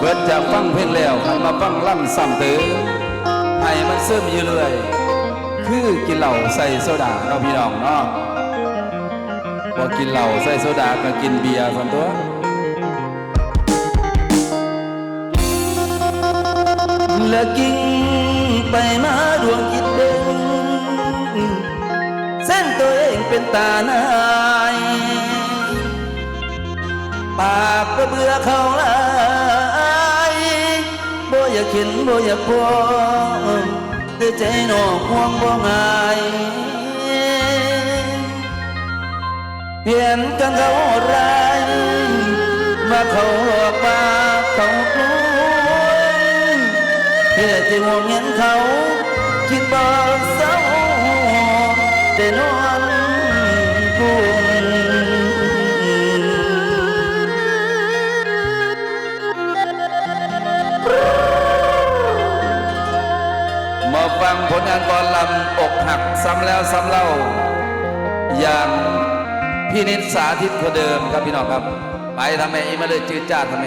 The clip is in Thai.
เบิดจากฟังเพลงแล้วหันมาฟังล่ำซ้ำเติมให้มันซึมอยู่เรื่อยคือกินเหล้าใส่โซดาเนาะพี่น้องเนาะพอกินเหล้าใส่โซดาก็กินเบียร์ส่วนตัวและกิ่งไปมาดวงคิดเด่นเส้นตัวเองเป็นตาหนายปากก็เบื่อเขาหลายบ่อยากเห็นบ่อยากพอแต่ใจนอกห่วงบ่ง่ายเห็นกันเขาร้ายมาเขาหลอกมาเขากลัวเพื่อจะห่วงเห็นเขาคิดบ่เศร้าแต่นอนกุมมาฟังผลงานก่อนลำอกหักซ้ำแล้วซ้ำเล่าอย่างพี่นิดสาธิตคนเดิมครับพี่น้องครับไปทำไมอีมาเลยจืดจ้าทำไม